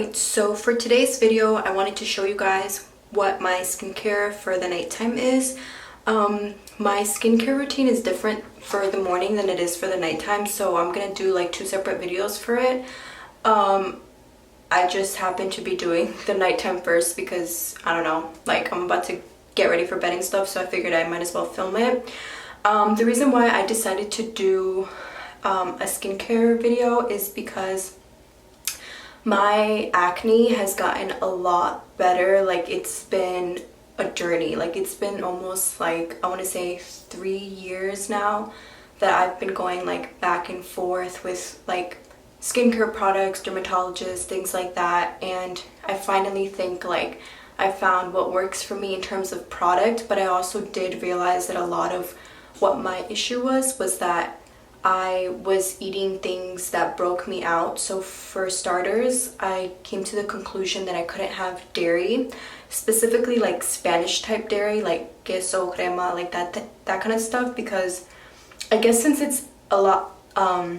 Alright, so for today's video, I wanted to show you guys what my skincare for the nighttime is. My skincare routine is different for the morning than it is for the nighttime, so I'm gonna do like two separate videos for it. I just happen to be doing the nighttime first because, I don't know, like I'm about to get ready for bed and stuff, so I figured I might as well film it. The reason why I decided to do a skincare video is because my acne has gotten a lot better. Like, it's been a journey. Like, it's been almost like, I want to say 3 years now that I've been going like back and forth with like skincare products, dermatologists, things like that, and I finally think like I found what works for me in terms of product. But I also did realize that a lot of what my issue was that I was eating things that broke me out. So for starters, I came to the conclusion that I couldn't have dairy, specifically like Spanish type dairy, like queso, crema, like that kind of stuff, because I guess since it's a lot, I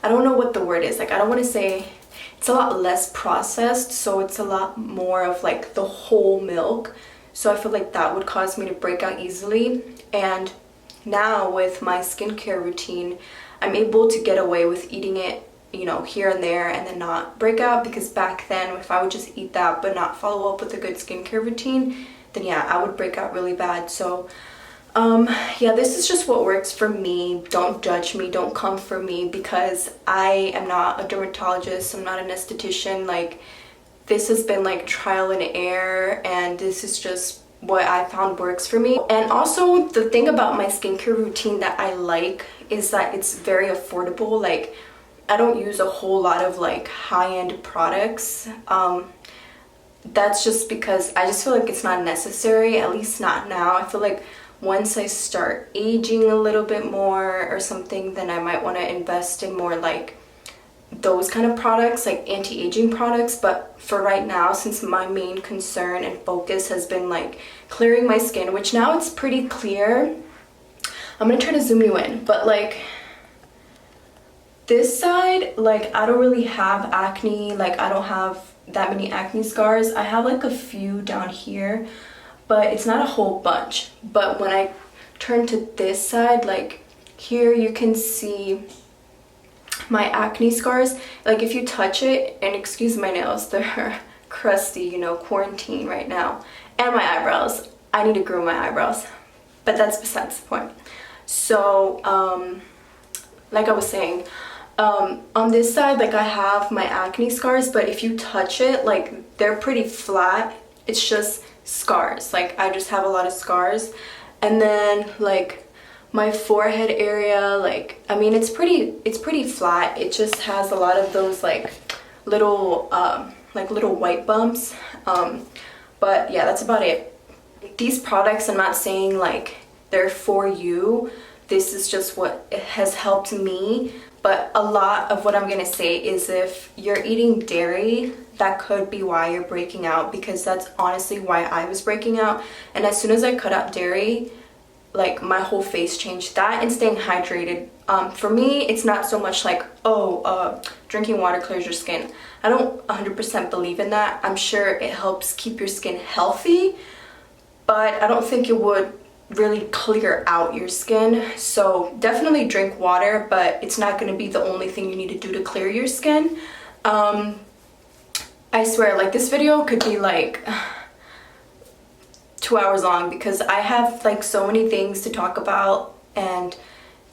don't know what the word is, like I don't want to say, it's a lot less processed, so it's a lot more of like the whole milk. So I feel like that would cause me to break out easily. And now with my skincare routine, I'm able to get away with eating it, you know, here and there and then not break out, because back then if I would just eat that but not follow up with a good skincare routine, then yeah, I would break out really bad. So yeah, this is just what works for me. Don't judge me, don't come for me, because I am not a dermatologist, I'm not an esthetician. Like, this has been like trial and error, and this is just what I found works for me. And also the thing about my skincare routine that I like is that it's very affordable. Like, I don't use a whole lot of like high-end products. That's just because I just feel like it's not necessary, at least not now. I feel like once I start aging a little bit more or something, then I might want to invest in more like those kind of products, like anti-aging products. But for right now, since my main concern and focus has been like clearing my skin, which now it's pretty clear. I'm gonna try to zoom you in, but like this side, like I don't really have acne. Like, I don't have that many acne scars. I have like a few down here, but it's not a whole bunch. But when I turn to this side, like here you can see my acne scars. Like, if you touch it, and excuse my nails, they're crusty, you know, quarantine right now. And my eyebrows, I need to grow my eyebrows, but that's besides the point. So like I was saying, on this side, like I have my acne scars, but if you touch it, like they're pretty flat. It's just scars. Like, I just have a lot of scars. And then like my forehead area, like, I mean, it's pretty flat. It just has a lot of those like little white bumps. But yeah, that's about it. These products, I'm not saying like they're for you. This is just what has helped me. But a lot of what I'm gonna say is, if you're eating dairy, that could be why you're breaking out, because that's honestly why I was breaking out. And as soon as I cut out dairy, like my whole face changed. That and staying hydrated. For me, it's not so much like, drinking water clears your skin. I don't 100% believe in that. I'm sure it helps keep your skin healthy, but I don't think it would really clear out your skin. So definitely drink water, but it's not going to be the only thing you need to do to clear your skin. I swear, like, this video could be like 2 hours long, because I have like so many things to talk about, and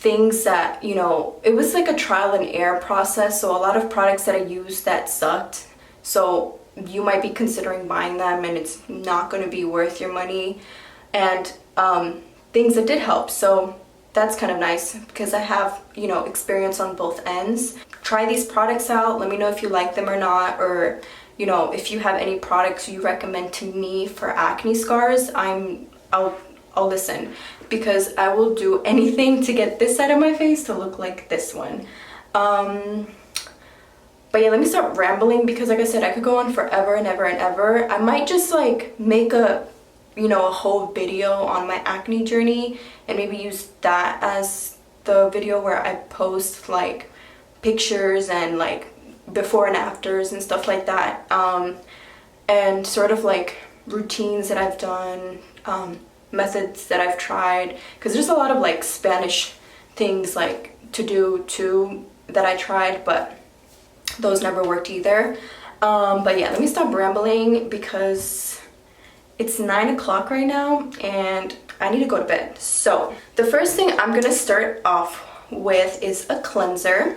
things that, you know, it was like a trial and error process. So a lot of products that I used that sucked, so you might be considering buying them and it's not going to be worth your money. And things that did help, so that's kind of nice, because I have, you know, experience on both ends. Try these products out, let me know if you like them or not, or you know, if you have any products you recommend to me for acne scars. I'll listen, because I will do anything to get this side of my face to look like this one. But yeah, let me stop rambling, because like I said, I could go on forever and ever and ever. I might just like make a whole video on my acne journey, and maybe use that as the video where I post like pictures and like before and afters and stuff like that, and sort of like routines that I've done, methods that I've tried, because there's a lot of like Spanish things like to do too that I tried, but those never worked either. But yeah, let me stop rambling because it's 9 o'clock right now and I need to go to bed. So the first thing I'm gonna start off with is a cleanser,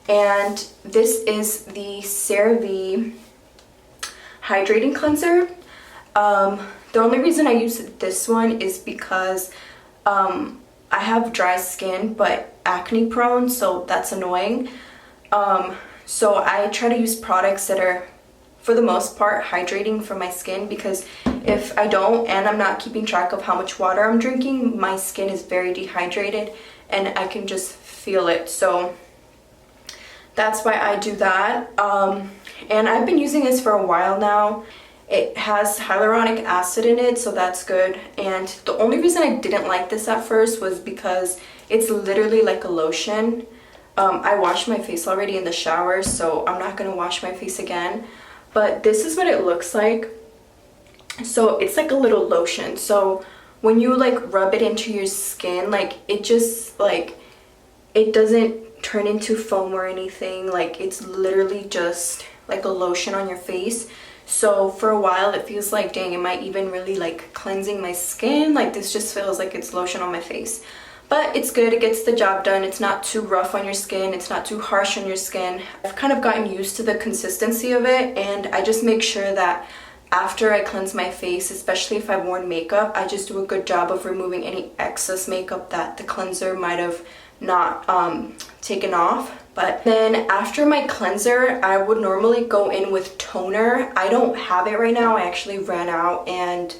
and this is the CeraVe hydrating cleanser. The only reason I use this one is because I have dry skin but acne prone, so that's annoying. So I try to use products that are, for the most part, hydrating for my skin, because if I don't and I'm not keeping track of how much water I'm drinking, my skin is very dehydrated and I can just feel it. So that's why I do that. And I've been using this for a while now. It has hyaluronic acid in it, so that's good. And the only reason I didn't like this at first was because it's literally like a lotion. I washed my face already in the shower, so I'm not gonna wash my face again. But this is what it looks like. So it's like a little lotion. So when you like rub it into your skin, like it just like, it doesn't turn into foam or anything. Like it's literally just like a lotion on your face. So for a while it feels like, dang, am I even really like cleansing my skin? Like this just feels like it's lotion on my face. But it's good, it gets the job done. It's not too rough on your skin, it's not too harsh on your skin. I've kind of gotten used to the consistency of it, and I just make sure that after I cleanse my face, especially if I've worn makeup, I just do a good job of removing any excess makeup that the cleanser might have not taken off. But then after my cleanser, I would normally go in with toner. I don't have it right now, I actually ran out, and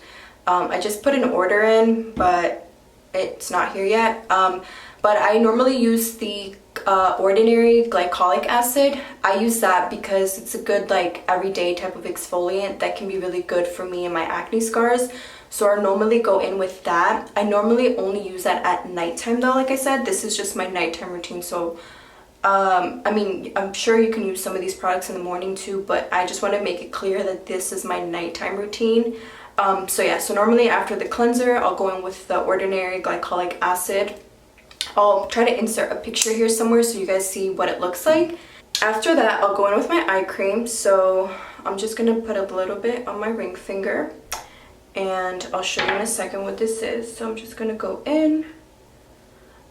I just put an order in, but it's not here yet. But I normally use the Ordinary glycolic acid. I use that because it's a good like everyday type of exfoliant that can be really good for me and my acne scars. So I normally go in with that. I normally only use that at nighttime though. Like I said, this is just my nighttime routine. So I mean, I'm sure you can use some of these products in the morning too, but I just want to make it clear that this is my nighttime routine. So yeah, so normally after the cleanser, I'll go in with the Ordinary glycolic acid. I'll try to insert a picture here somewhere so you guys see what it looks like. After that, I'll go in with my eye cream. So I'm just gonna put a little bit on my ring finger, and I'll show you in a second what this is. So I'm just gonna go in,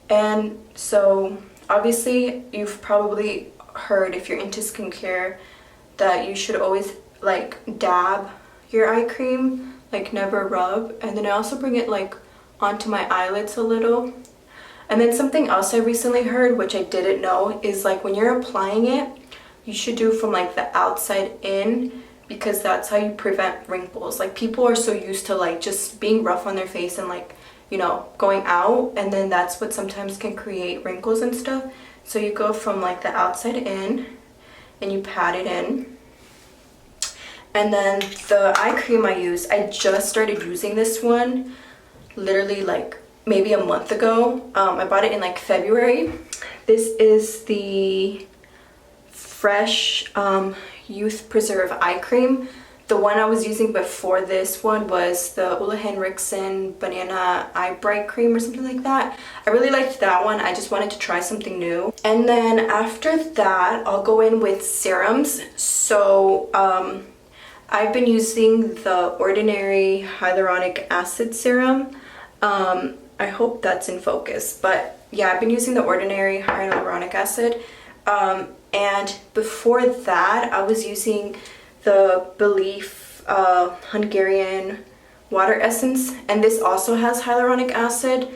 and so obviously you've probably heard, if you're into skincare, that you should always like dab your eye cream, like never rub. And then I also bring it like onto my eyelids a little. And then something else I recently heard, which I didn't know, is like when you're applying it, you should do from like the outside in, because that's how you prevent wrinkles. Like people are so used to like just being rough on their face and like, you know, going out, and then that's what sometimes can create wrinkles and stuff. So you go from like the outside in and you pat it in. And then the eye cream I use, I just started using this one literally like maybe a month ago. I bought it in like February. This is the Fresh Youth Preserve Eye Cream. The one I was using before this one was the Ole Henriksen Banana Eye Bright Cream or something like that. I really liked that one. I just wanted to try something new. And then after that, I'll go in with serums. So I've been using the Ordinary Hyaluronic Acid Serum. I hope that's in focus, but yeah, I've been using the Ordinary Hyaluronic Acid. And before that, I was using the Belief Hungarian Water Essence, and this also has hyaluronic acid.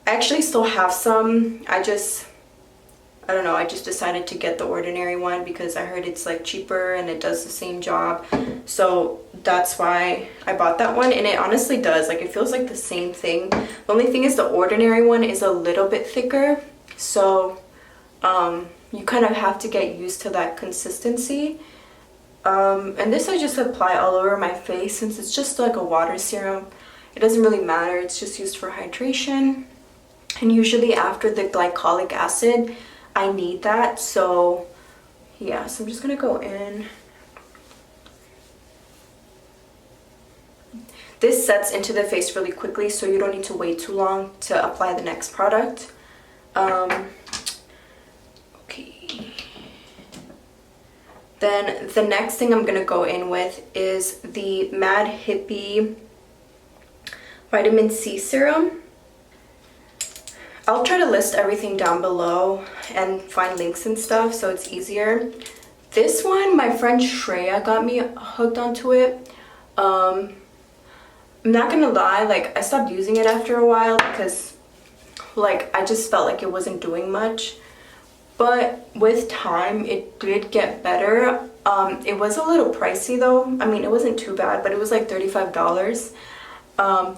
I actually still have some. I don't know, I just decided to get the Ordinary one because I heard it's like cheaper and it does the same job. So that's why I bought that one, and it honestly does. Like it feels like the same thing. The only thing is the Ordinary one is a little bit thicker. So you kind of have to get used to that consistency. And this I just apply all over my face since it's just like a water serum. It doesn't really matter. It's just used for hydration. And usually after the glycolic acid, I need that. So yeah, so I'm just gonna go in. This sets into the face really quickly, so you don't need to wait too long to apply the next product. Okay. Then the next thing I'm gonna go in with is the Mad Hippie Vitamin C Serum. I'll try to list everything down below and find links and stuff so it's easier. This one, my friend Shreya got me hooked onto it. I'm not gonna lie, like I stopped using it after a while because like I just felt like it wasn't doing much. But with time, it did get better. It was a little pricey though. I mean, it wasn't too bad, but it was like $35.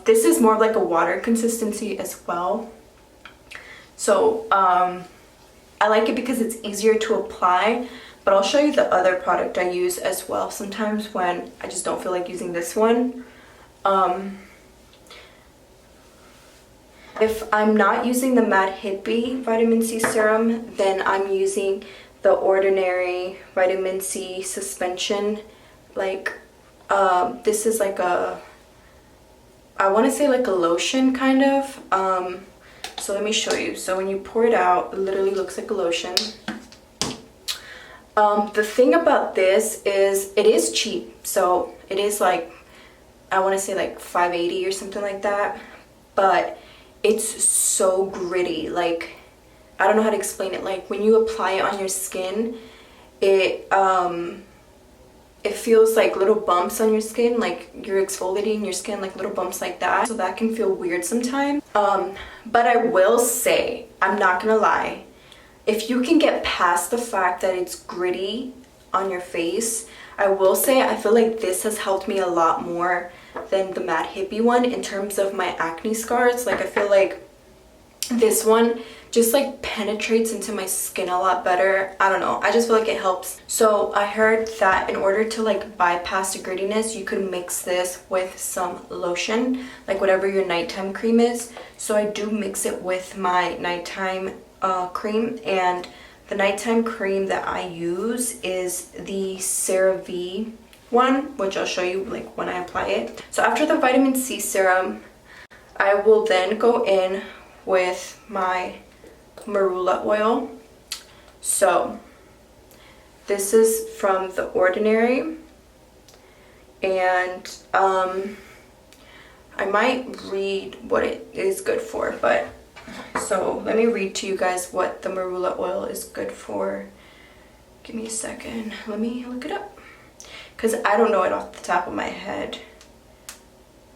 This is more of like a water consistency as well. So I like it because it's easier to apply, but I'll show you the other product I use as well sometimes when I just don't feel like using this one. If I'm not using the Mad Hippie Vitamin C Serum, then I'm using the Ordinary Vitamin C Suspension. Like, this is like a, I want to say like a lotion kind of. So let me show you. So when you pour it out, it literally looks like a lotion. The thing about this is it is cheap. So it is like, I want to say like $5.80 or something like that. But it's so gritty. Like, I don't know how to explain it. Like when you apply it on your skin, it feels like little bumps on your skin, like you're exfoliating your skin, like little bumps like that. So that can feel weird sometimes. But I will say, I'm not gonna lie, if you can get past the fact that it's gritty on your face, I will say I feel like this has helped me a lot more than the Mad Hippie one in terms of my acne scars. Like I feel like this one just like penetrates into my skin a lot better. I don't know, I just feel like it helps. So I heard that in order to like bypass the grittiness, you could mix this with some lotion, like whatever your nighttime cream is. So I do mix it with my nighttime cream, and the nighttime cream that I use is the CeraVe one, which I'll show you like when I apply it. So after the vitamin C serum, I will then go in with my marula oil. So this is from The Ordinary, and I might read what it is good for, but so let me read to you guys what the marula oil is good for. Give me a second, let me look it up, because I don't know it off the top of my head.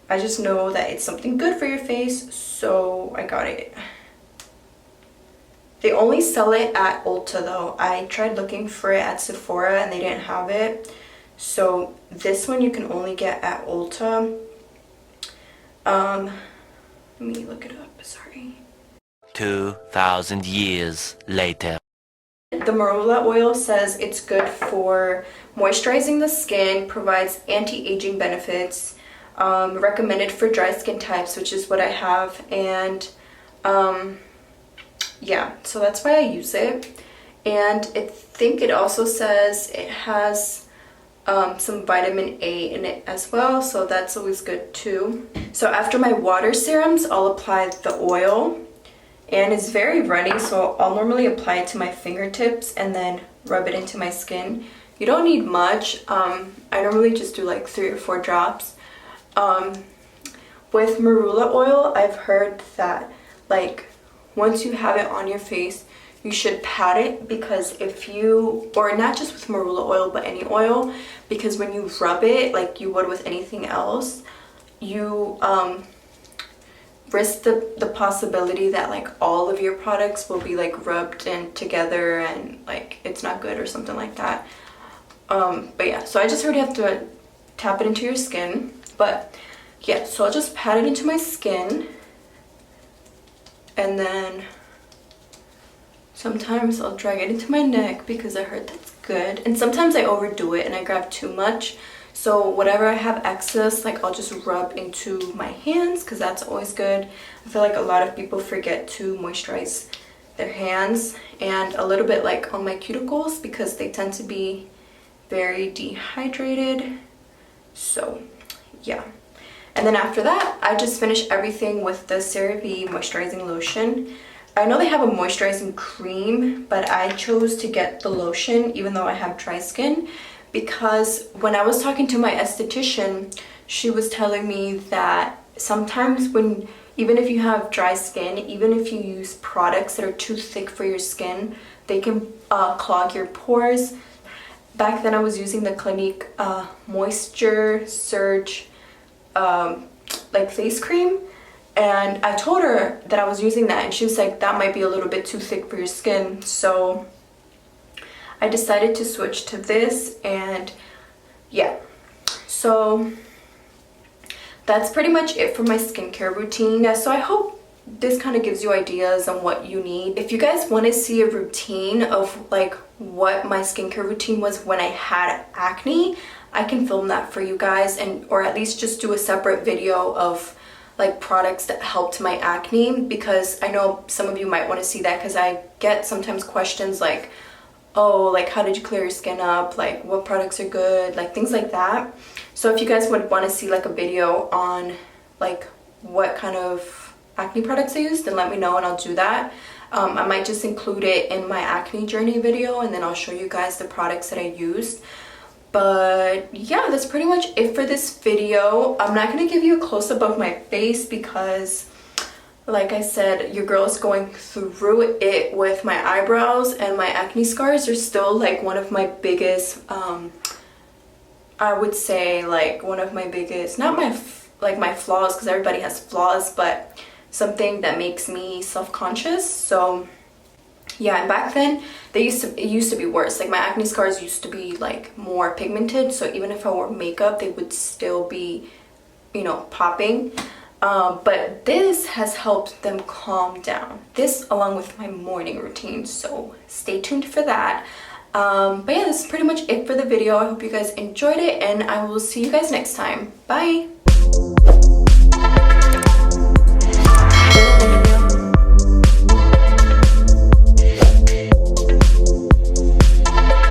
I just know that it's something good for your face, so I got it. They only sell it at Ulta though. I tried looking for it at Sephora and they didn't have it. So this one you can only get at Ulta. Let me look it up, sorry. 2,000 years later. The marula oil says it's good for moisturizing the skin, provides anti-aging benefits, recommended for dry skin types, which is what I have, and yeah, so that's why I use it. And I think it also says it has some vitamin A in it as well, so that's always good too. So after my water serums, I'll apply the oil, and it's very runny, so I'll normally apply it to my fingertips and then rub it into my skin. You don't need much. I normally just do like 3 or 4 drops. With marula oil, I've heard that like once you have it on your face, you should pat it, because if you, or not just with marula oil but any oil, because when you rub it like you would with anything else, you risk the possibility that like all of your products will be like rubbed in together and like it's not good or something like that. But yeah, so I just heard you have to tap it into your skin. But yeah, so I'll just pat it into my skin, and then sometimes I'll drag it into my neck because I heard that's good. And sometimes I overdo it and I grab too much. So whatever I have excess, like I'll just rub into my hands because that's always good. I feel like a lot of people forget to moisturize their hands and a little bit like on my cuticles because they tend to be very dehydrated. So yeah. And then after that, I just finish everything with the CeraVe moisturizing lotion. I know they have a moisturizing cream, but I chose to get the lotion even though I have dry skin, because when I was talking to my esthetician, she was telling me that sometimes when, even if you have dry skin, even if you use products that are too thick for your skin, they can clog your pores. Back then I was using the Clinique Moisture Surge like face cream, and I told her that I was using that and she was like, that might be a little bit too thick for your skin. So I decided to switch to this, and yeah, so that's pretty much it for my skincare routine. So I hope this kind of gives you ideas on what you need. If you guys want to see a routine of like what my skincare routine was when I had acne, I can film that for you guys, and or at least just do a separate video of like products that helped my acne, because I know some of you might want to see that, because I get sometimes questions like, oh, like how did you clear your skin up, like what products are good, like things like that. So if you guys would want to see like a video on like what kind of acne products I used, then let me know and I'll do that. I might just include it in my acne journey video, and then I'll show you guys the products that I used. But yeah, that's pretty much it for this video. I'm not going to give you a close-up of my face because, like I said, your girl is going through it with my eyebrows, and my acne scars are still like one of my biggest, I would say like one of my biggest, not my my flaws, because everybody has flaws, but something that makes me self-conscious. So yeah, and back then it used to be worse. Like my acne scars used to be like more pigmented, so even if I wore makeup they would still be, you know, popping. But this has helped them calm down, this along with my morning routine, so stay tuned for that. But yeah, this is pretty much it for the video. I hope you guys enjoyed it, and I will see you guys next time. Bye.